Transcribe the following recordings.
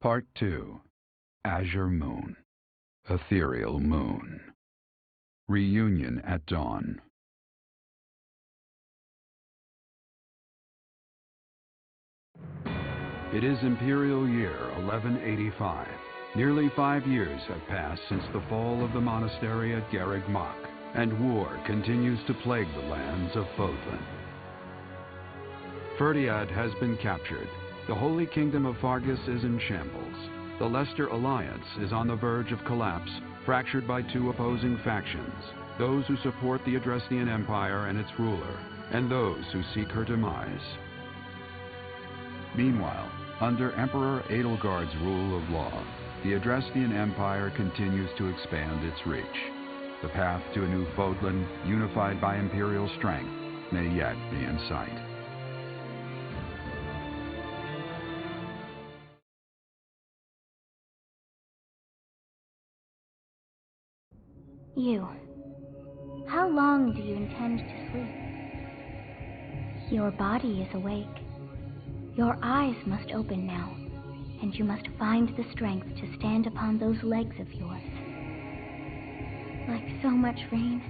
Part 2. Azure Moon. Ethereal Moon. Reunion at Dawn. It is Imperial Year 1185. Nearly 5 years have passed since the fall of the monastery at Garreg Mach, and war continues to plague the lands of Fódlan. Fhirdiad has been captured. The Holy Kingdom of Faerghus is in shambles. The Leicester Alliance is on the verge of collapse, fractured by two opposing factions, those who support the Adrestian Empire and its ruler, and those who seek her demise. Meanwhile, under Emperor Edelgard's rule of law, the Adrestian Empire continues to expand its reach. The path to a new Fódlan, unified by imperial strength, may yet be in sight. You. How long do you intend to sleep? Your body is awake. Your eyes must open now, and you must find the strength to stand upon those legs of yours. Like so much rain,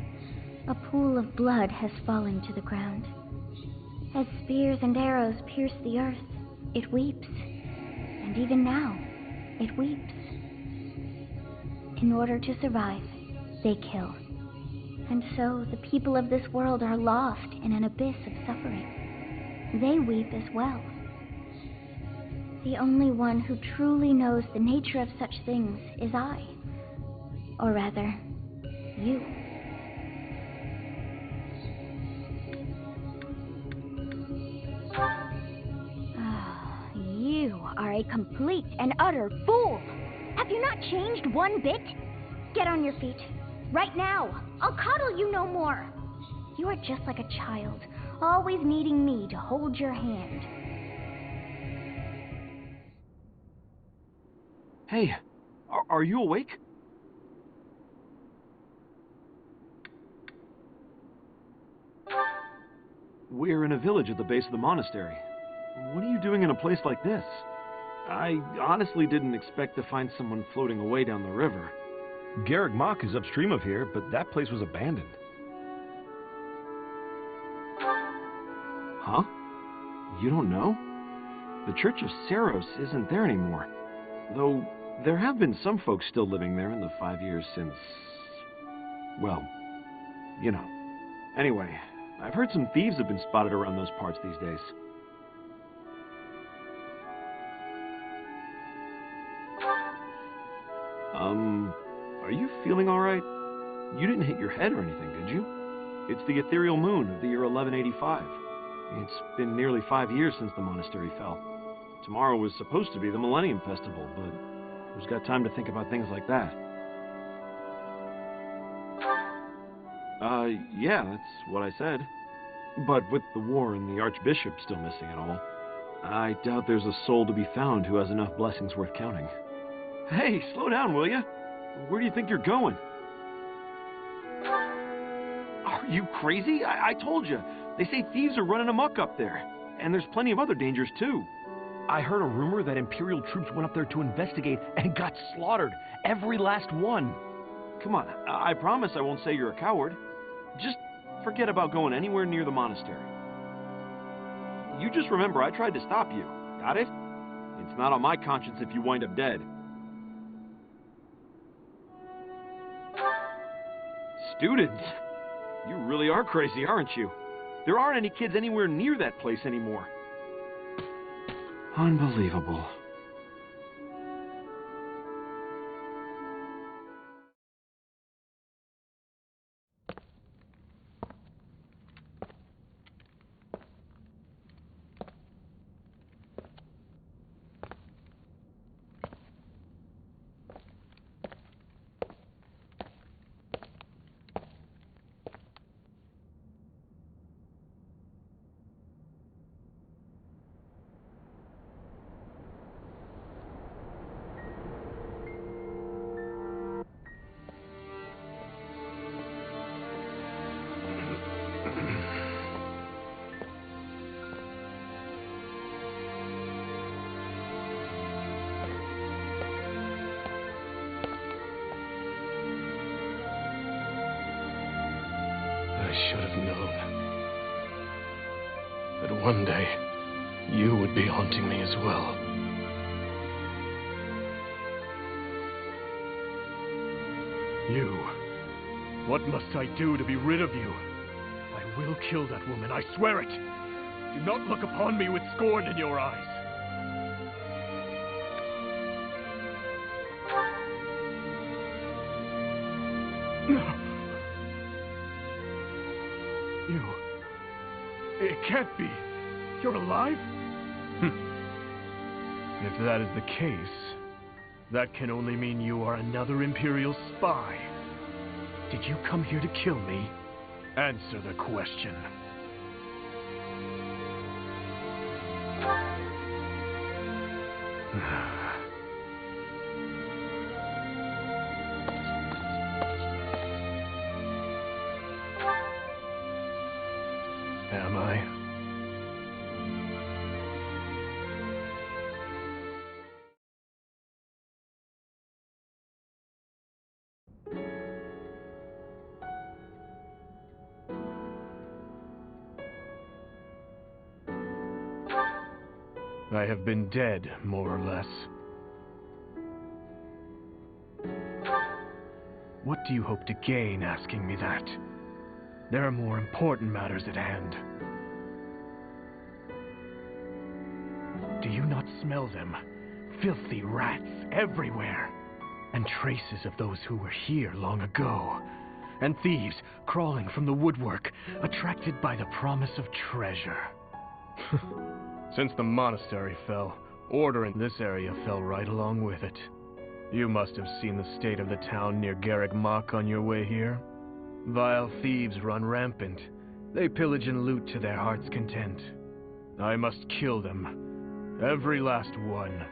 a pool of blood has fallen to the ground. As spears and arrows pierce the earth, it weeps. And even now, it weeps. In order to survive, they kill. And so the people of this world are lost in an abyss of suffering. They weep as well. The only one who truly knows the nature of such things is I. Or rather, you. You are a complete and utter fool! Have you not changed one bit? Get on your feet. Right now! I'll coddle you no more! You are just like a child, always needing me to hold your hand. Hey, are you awake? We're in a village at the base of the monastery. What are you doing in a place like this? I honestly didn't expect to find someone floating away down the river. Garreg Mach is upstream of here, but that place was abandoned. Huh? You don't know? The Church of Saros isn't there anymore. Though, there have been some folks still living there in the 5 years since... well, you know. Anyway, I've heard some thieves have been spotted around those parts these days. Are you feeling alright? You didn't hit your head or anything, did you? It's the ethereal moon of the year 1185. It's been nearly 5 years since the monastery fell. Tomorrow was supposed to be the Millennium Festival, but who's got time to think about things like that? Yeah, that's what I said. But with the war and the Archbishop still missing it all, I doubt there's a soul to be found who has enough blessings worth counting. Hey, slow down, will ya? Where do you think you're going? Are you crazy? I told you. They say thieves are running amok up there. And there's plenty of other dangers, too. I heard a rumor that Imperial troops went up there to investigate and got slaughtered. Every last one. Come on, I promise I won't say you're a coward. Just forget about going anywhere near the monastery. You just remember I tried to stop you. Got it? It's not on my conscience if you wind up dead. Students? You really are crazy, aren't you? There aren't any kids anywhere near that place anymore. Unbelievable. I should have known that one day you would be haunting me as well. You. What must I do to be rid of you? I will kill that woman, I swear it! Do not look upon me with scorn in your eyes. You... It can't be. You're alive? If that is the case, that can only mean you are another Imperial spy. Did you come here to kill me? Answer the question. Am I? I have been dead, more or less. What do you hope to gain asking me that? There are more important matters at hand. Do you not smell them? Filthy rats everywhere. And traces of those who were here long ago. And thieves crawling from the woodwork, attracted by the promise of treasure. Since the monastery fell, order in this area fell right along with it. You must have seen the state of the town near Garreg Mach on your way here. Vile thieves run rampant. They pillage and loot to their heart's content. I must kill them. Every last one.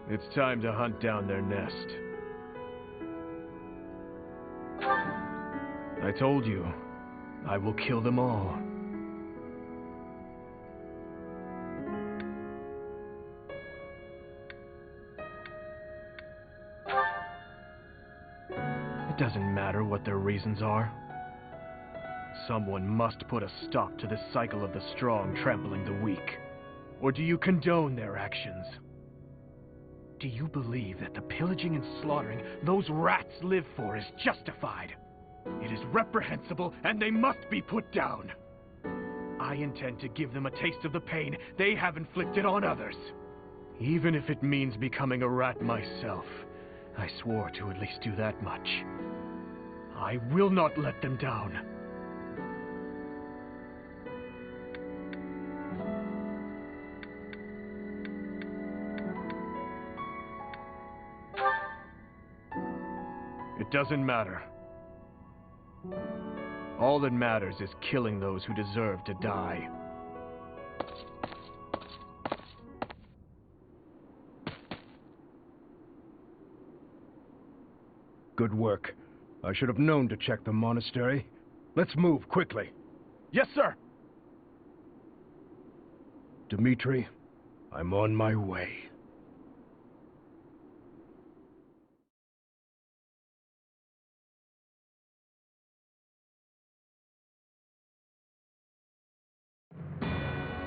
It's time to hunt down their nest. I told you, I will kill them all. It doesn't matter what their reasons are. Someone must put a stop to this cycle of the strong trampling the weak. Or do you condone their actions? Do you believe that the pillaging and slaughtering those rats live for is justified? It is reprehensible, and they must be put down. I intend to give them a taste of the pain they have inflicted on others. Even if it means becoming a rat myself, I swore to at least do that much. I will not let them down. It doesn't matter. All that matters is killing those who deserve to die. Good work. I should have known to check the monastery. Let's move quickly. Yes, sir! Dimitri, I'm on my way.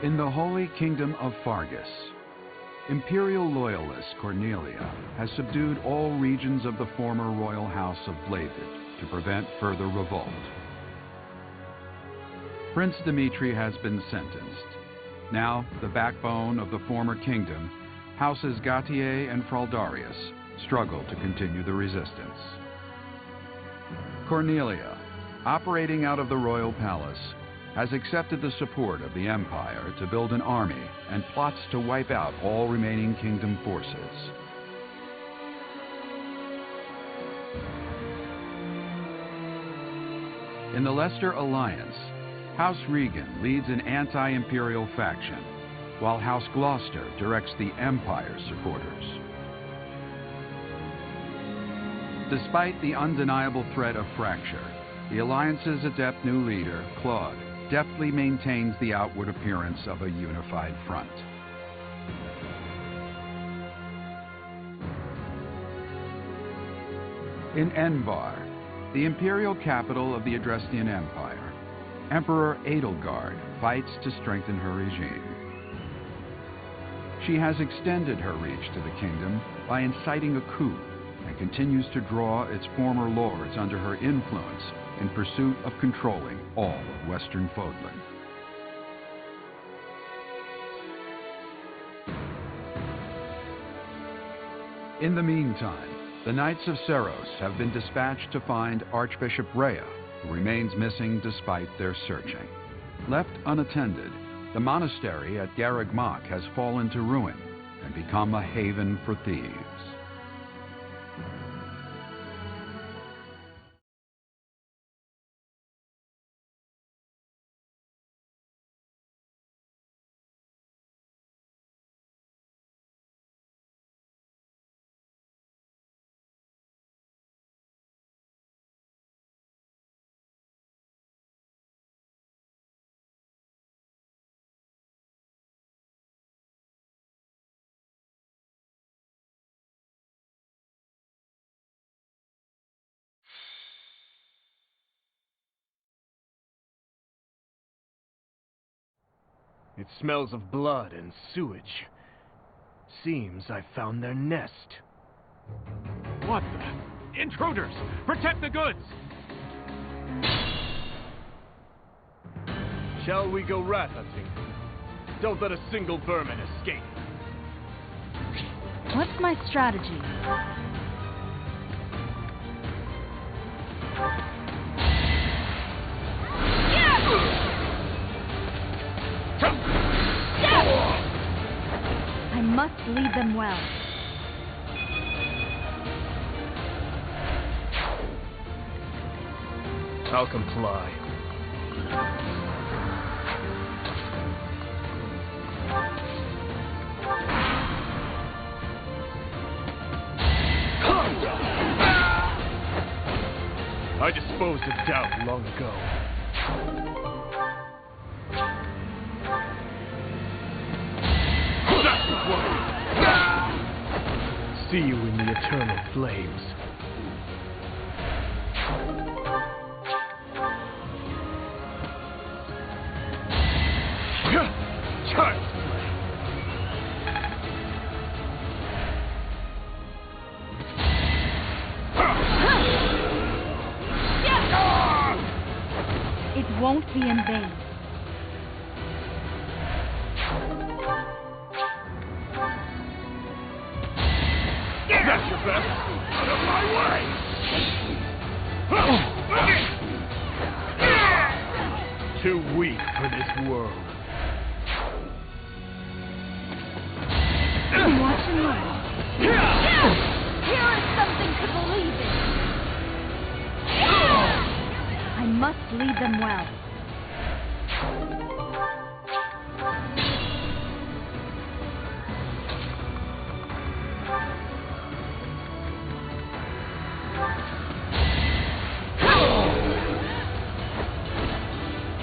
In the Holy Kingdom of Faerghus, Imperial loyalist Cornelia has subdued all regions of the former royal house of Blaiddyd to prevent further revolt. Prince Dimitri has been sentenced. Now, the backbone of the former kingdom, houses Gautier and Fraldarius, struggle to continue the resistance. Cornelia, operating out of the royal palace, has accepted the support of the Empire to build an army and plots to wipe out all remaining kingdom forces. In the Leicester Alliance, House Regan leads an anti-imperial faction, while House Gloucester directs the Empire's supporters. Despite the undeniable threat of fracture, the Alliance's adept new leader, Claude, deftly maintains the outward appearance of a unified front. In Enbar, the imperial capital of the Adrestian Empire, Emperor Edelgard fights to strengthen her regime. She has extended her reach to the kingdom by inciting a coup and continues to draw its former lords under her influence in pursuit of controlling all of Western Fódlan. In the meantime, the Knights of Seiros have been dispatched to find Archbishop Rhea, who remains missing despite their searching. Left unattended, the monastery at Garreg Mach has fallen to ruin and become a haven for thieves. It smells of blood and sewage. Seems I've found their nest. What the? Intruders! Protect the goods! Shall we go rat hunting? Don't let a single vermin escape. What's my strategy? I must lead them well. I'll comply. I disposed of doubt long ago. See you in the eternal flames. Child's play. It won't be in vain. That's your best. Out of my way! Too weak for this world. Watch and learn. Here is something to believe in. I must lead them well.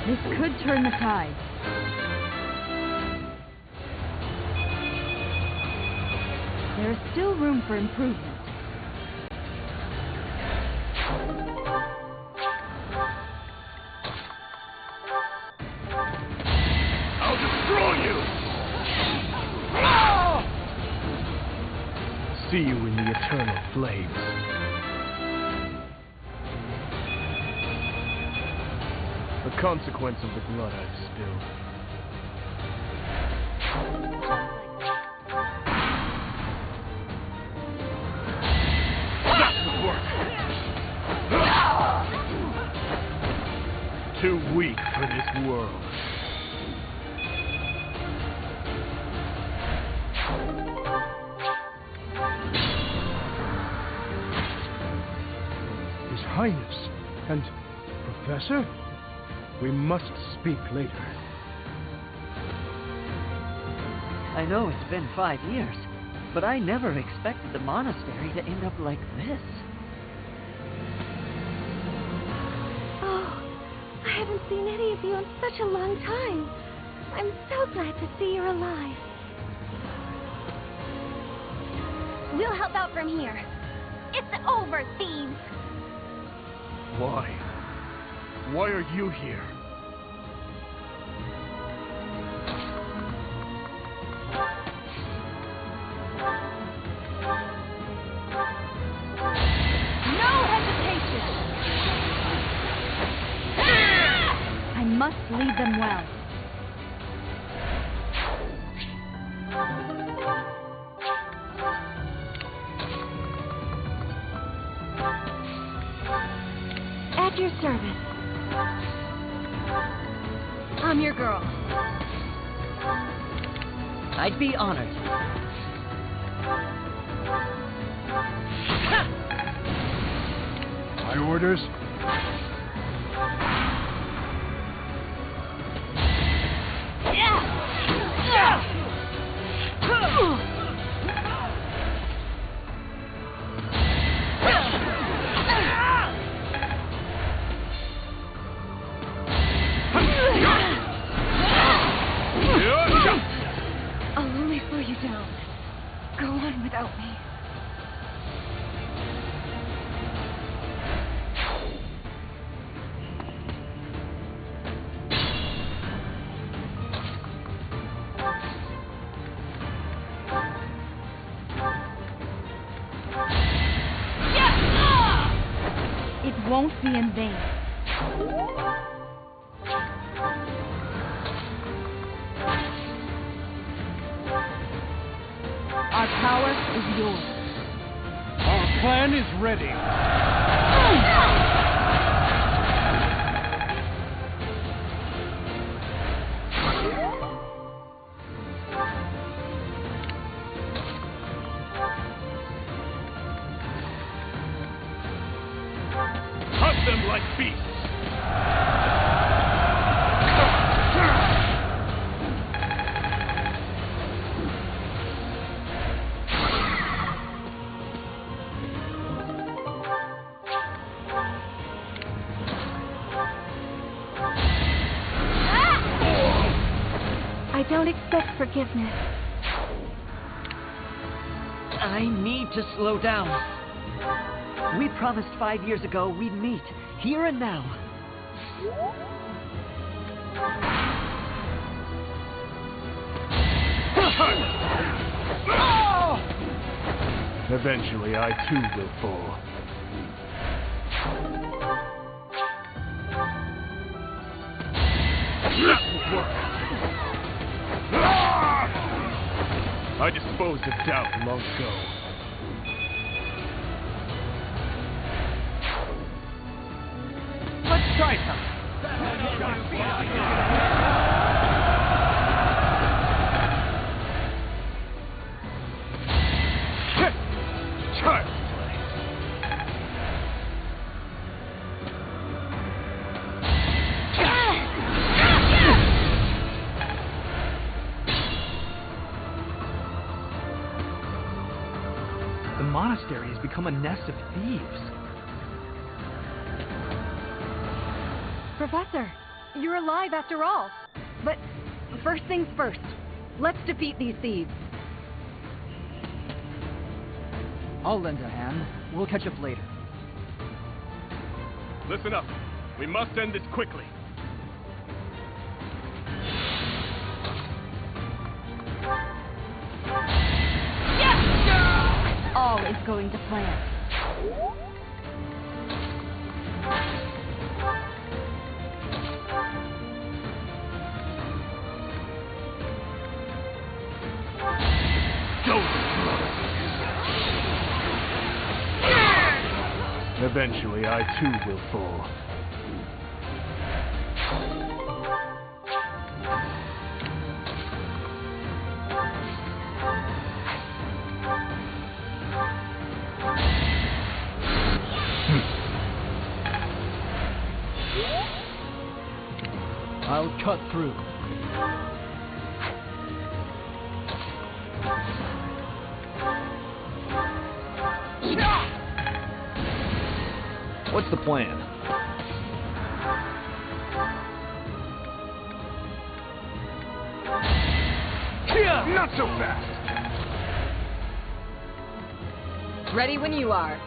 This could turn the tide. There is still room for improvement. I'll destroy you! See you in the eternal flames. The consequence of the blood I've spilled. That would work! Too weak for this world. His Highness and Professor? We must speak later. I know it's been 5 years, but I never expected the monastery to end up like this. Oh, I haven't seen any of you in such a long time. I'm so glad to see you're alive. We'll help out from here. It's over, thieves! Why? Why are you here? must lead them well. At your service. I'm your girl. I'd be honored. My orders? I'll only slow you down. Go on without me. It won't be in vain. Our power is yours. Our plan is ready. Hunt them like beasts! I don't expect forgiveness. I need to slow down. We promised 5 years ago we'd meet, here and now. Eventually, I too will fall. That will work! I disposed of doubt long ago. Let's try something! Child's play. The monastery has become a nest of thieves. Professor, you're alive after all. But first things first. Let's defeat these thieves. I'll lend a hand. We'll catch up later. Listen up. We must end this quickly. All is going to plan. Eventually, I too will fall. I'll cut through. What's the plan? Not so fast! Ready when you are.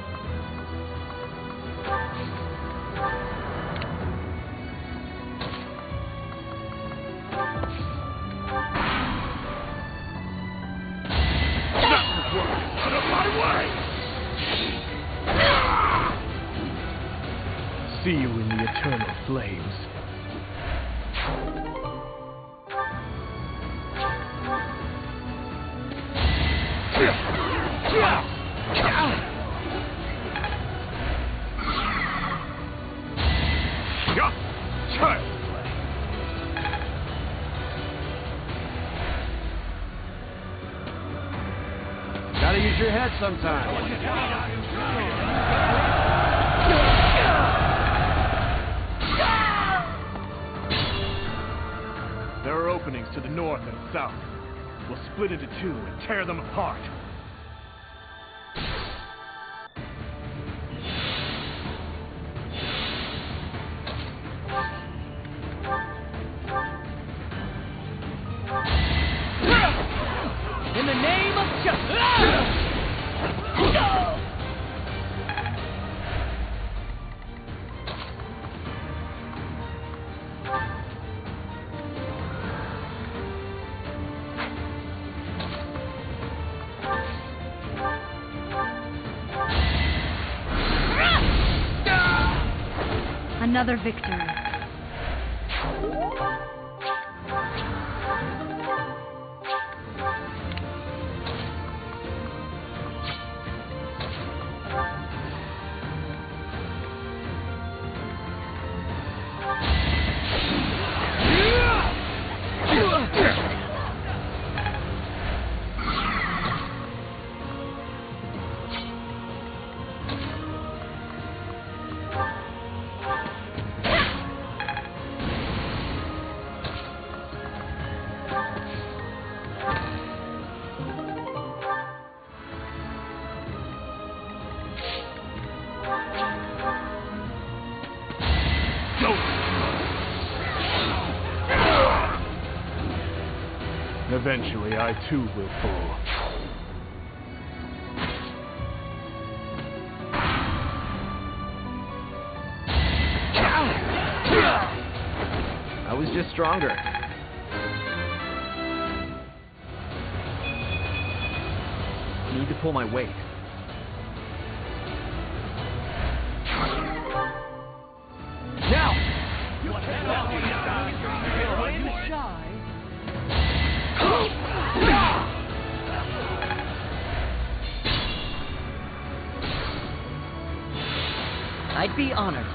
Out of my way! See you in the eternal flames. Gotta use your head sometime. There are openings to the north and south. We'll split into two and tear them apart. In the name of justice! Another victory. Eventually, I too will fall. I was just stronger. Need to pull my weight. Now! I'd be honored.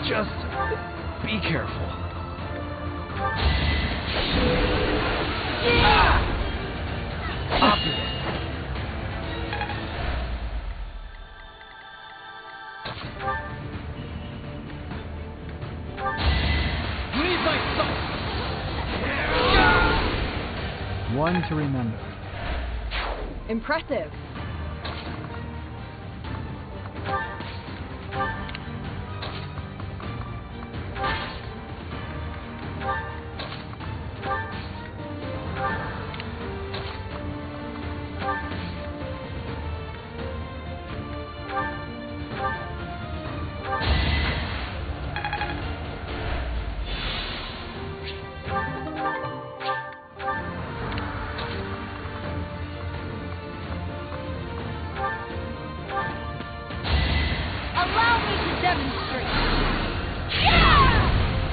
Just be careful. Obvious. One to remember. Impressive.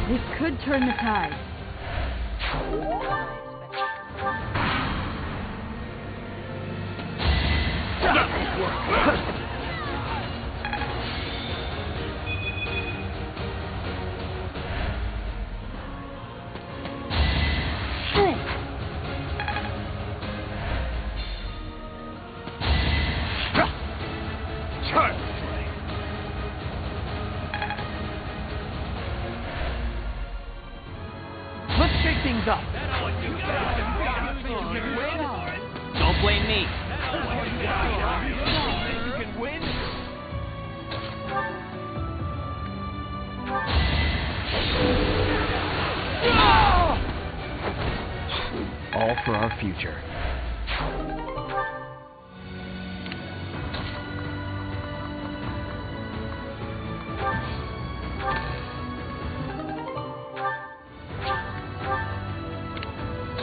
This could turn the tide. Up. Don't blame me. You can win. All for our future.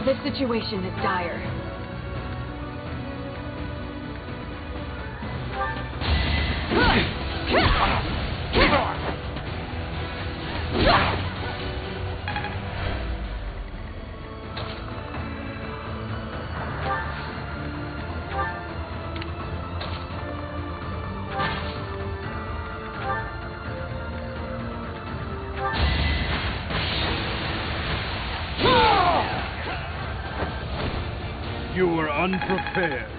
This situation is dire. unprepared.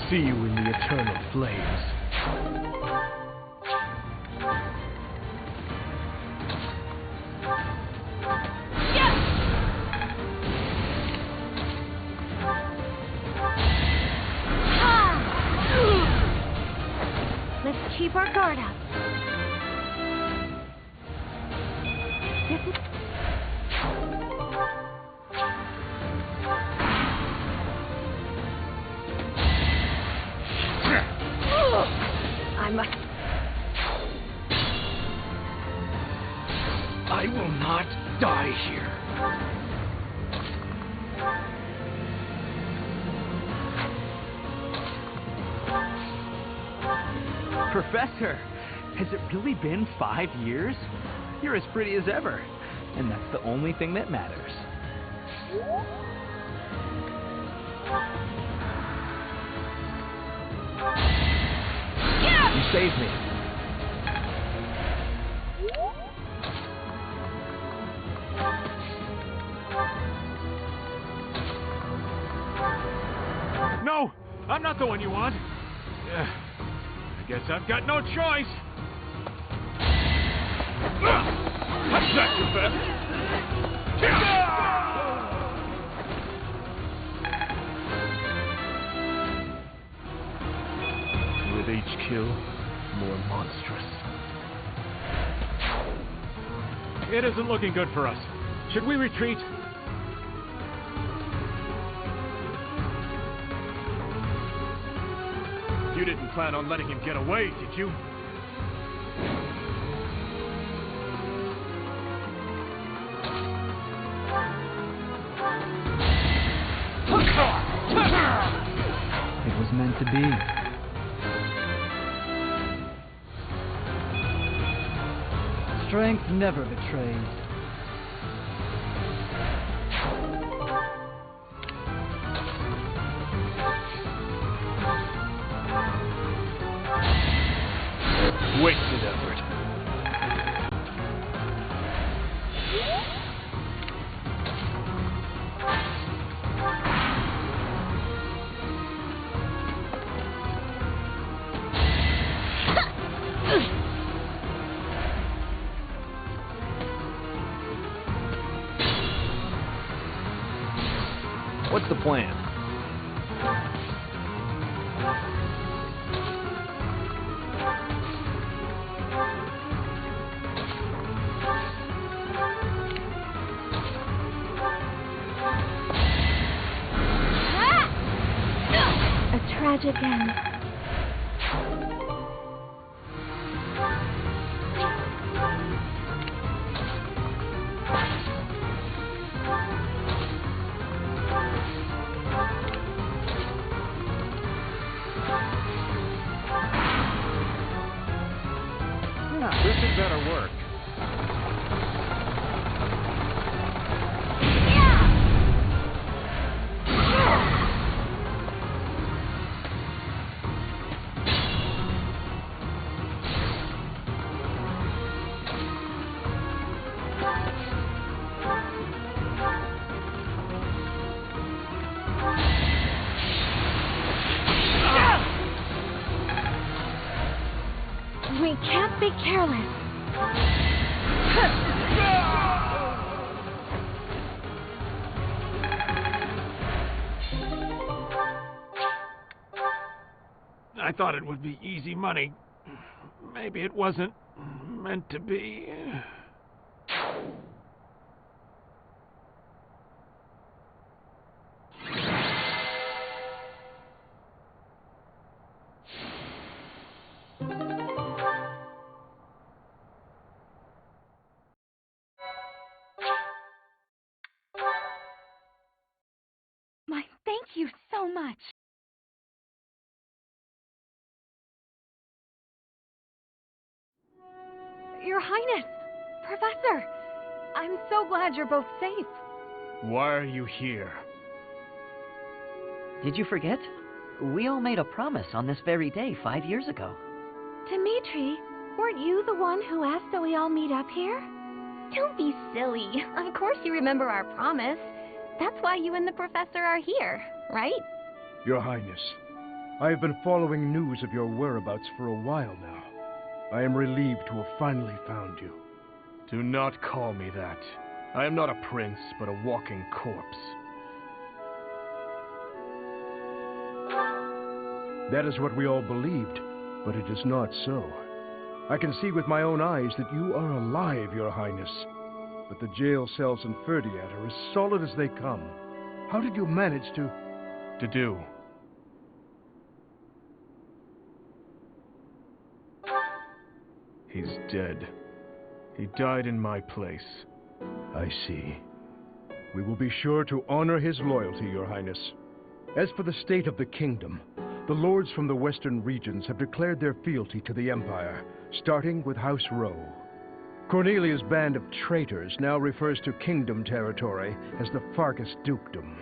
See you in the eternal flames. Let's keep our guard up. This is... I will not die here. Professor, has it really been 5 years? You're as pretty as ever, and that's the only thing that matters. You saved me. No! I'm not the one you want. I guess I've got no choice. That's not too bad. With each kill, more monstrous. It isn't looking good for us. Should we retreat? You didn't plan on letting him get away, did you? It was meant to be. Strength never betrays. Wasted effort. What's the plan? A tragic end. This had better work. We can't be careless. I thought it would be easy money. Maybe it wasn't meant to be. My thank you so much. Your Highness, Professor, I'm so glad you're both safe. Why are you here? Did you forget? We all made a promise on this very day 5 years ago. Dimitri, weren't you the one who asked that we all meet up here? Don't be silly. Of course you remember our promise. That's why you and the professor are here, right? Your Highness, I have been following news of your whereabouts for a while now. I am relieved to have finally found you. Do not call me that. I am not a prince, but a walking corpse. That is what we all believed, but it is not so. I can see with my own eyes that you are alive, Your Highness. But the jail cells in Fhirdiad are as solid as they come. How did you manage to do? He's dead. He died in my place. I see. We will be sure to honor his loyalty, Your Highness. As for the state of the kingdom, the lords from the western regions have declared their fealty to the Empire, starting with House Rowe. Cornelia's band of traitors now refers to kingdom territory as the Faerghus Dukedom.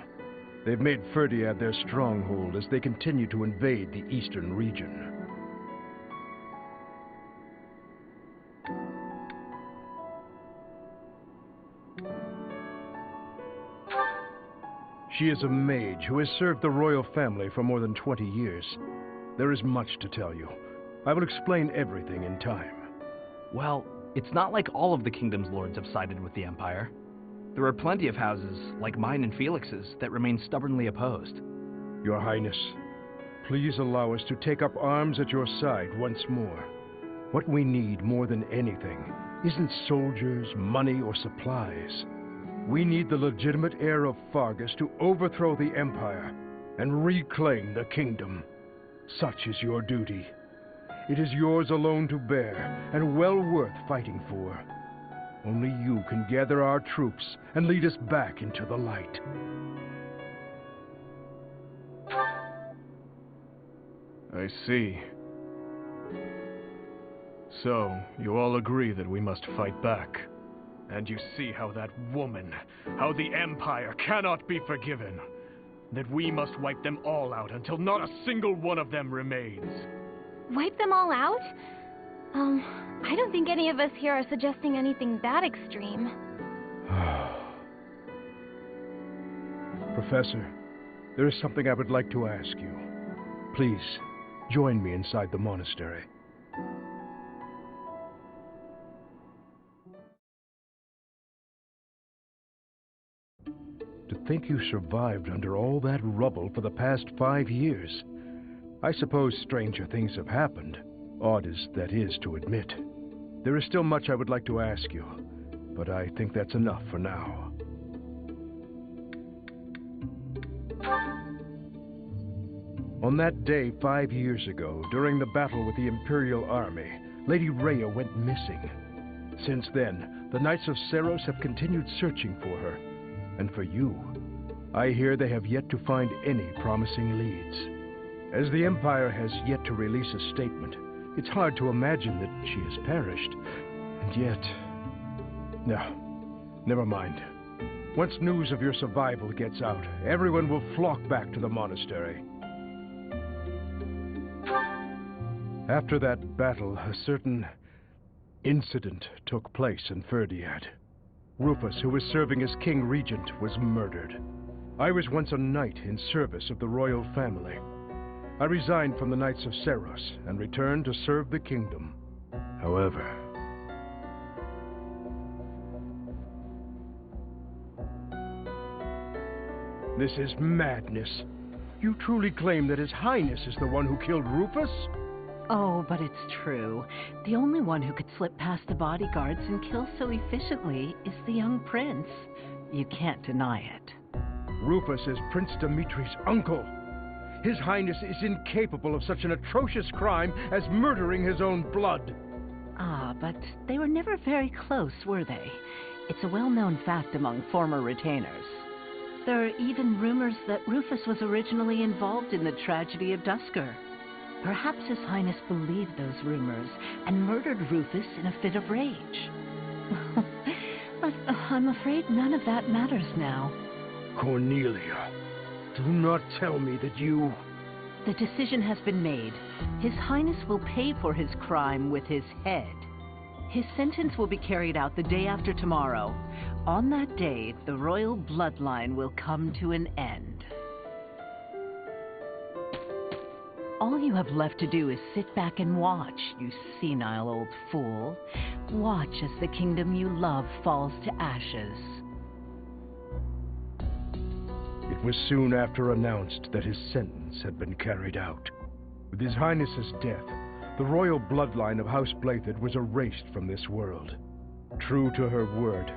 They've made Fhirdiad their stronghold as they continue to invade the eastern region. She is a mage who has served the royal family for more than 20 years. There is much to tell you. I will explain everything in time. Well, it's not like all of the kingdom's lords have sided with the Empire. There are plenty of houses, like mine and Felix's, that remain stubbornly opposed. Your Highness, please allow us to take up arms at your side once more. What we need more than anything isn't soldiers, money, or supplies. We need the legitimate heir of Faerghus to overthrow the Empire and reclaim the kingdom. Such is your duty. It is yours alone to bear, and well worth fighting for. Only you can gather our troops and lead us back into the light. I see. So, you all agree that we must fight back. And you see how that woman, how the Empire cannot be forgiven. That we must wipe them all out until not a single one of them remains. Wipe them all out? I don't think any of us here are suggesting anything that extreme. Professor, there is something I would like to ask you. Please, join me inside the monastery. To think you survived under all that rubble for the past 5 years. I suppose stranger things have happened, odd as that is to admit. There is still much I would like to ask you, but I think that's enough for now. On that day 5 years ago, during the battle with the Imperial Army, Lady Rhea went missing. Since then, the Knights of Seiros have continued searching for her, and for you. I hear they have yet to find any promising leads. As the Empire has yet to release a statement, it's hard to imagine that she has perished. And yet... No, never mind. Once news of your survival gets out, everyone will flock back to the monastery. After that battle, a certain incident took place in Fhirdiad. Rufus, who was serving as King Regent, was murdered. I was once a knight in service of the royal family. I resigned from the Knights of Seiros and returned to serve the kingdom. However... This is madness. You truly claim that His Highness is the one who killed Rufus? Oh, but it's true. The only one who could slip past the bodyguards and kill so efficiently is the young prince. You can't deny it. Rufus is Prince Dimitri's uncle. His Highness is incapable of such an atrocious crime as murdering his own blood. Ah, but they were never very close, were they? It's a well-known fact among former retainers. There are even rumors that Rufus was originally involved in the tragedy of Duscur. Perhaps His Highness believed those rumors and murdered Rufus in a fit of rage. But I'm afraid none of that matters now. Cornelia, do not tell me that you... The decision has been made. His Highness will pay for his crime with his head. His sentence will be carried out the day after tomorrow. On that day, the royal bloodline will come to an end. All you have left to do is sit back and watch, you senile old fool. Watch as the kingdom you love falls to ashes. It was soon after announced that his sentence had been carried out. With His Highness's death, the royal bloodline of House Blaiddyd was erased from this world. True to her word,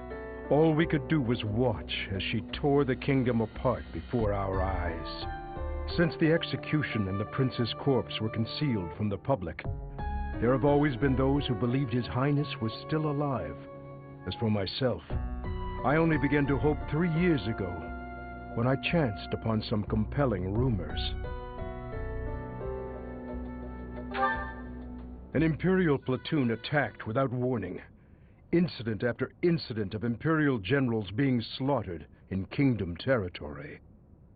all we could do was watch as she tore the kingdom apart before our eyes. Since the execution and the prince's corpse were concealed from the public, there have always been those who believed His Highness was still alive. As for myself, I only began to hope 3 years ago, when I chanced upon some compelling rumors. An Imperial platoon attacked without warning. Incident after incident of Imperial generals being slaughtered in Kingdom territory.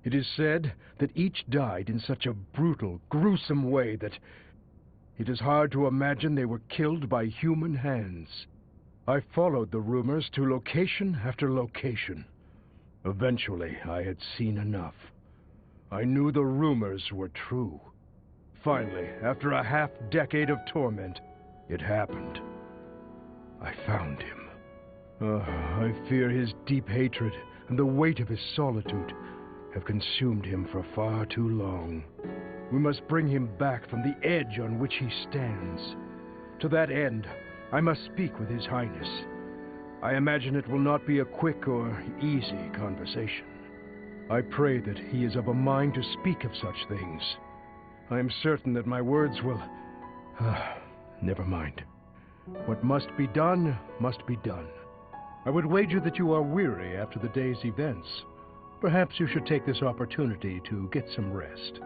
It is said that each died in such a brutal, gruesome way that it is hard to imagine they were killed by human hands. I followed the rumors to location after location. Eventually, I had seen enough. I knew the rumors were true. Finally, after a half-decade of torment, it happened. I found him. I fear his deep hatred and the weight of his solitude have consumed him for far too long. We must bring him back from the edge on which he stands. To that end, I must speak with His Highness. I imagine it will not be a quick or easy conversation. I pray that he is of a mind to speak of such things. I am certain that my words will... never mind. What must be done, must be done. I would wager that you are weary after the day's events. Perhaps you should take this opportunity to get some rest.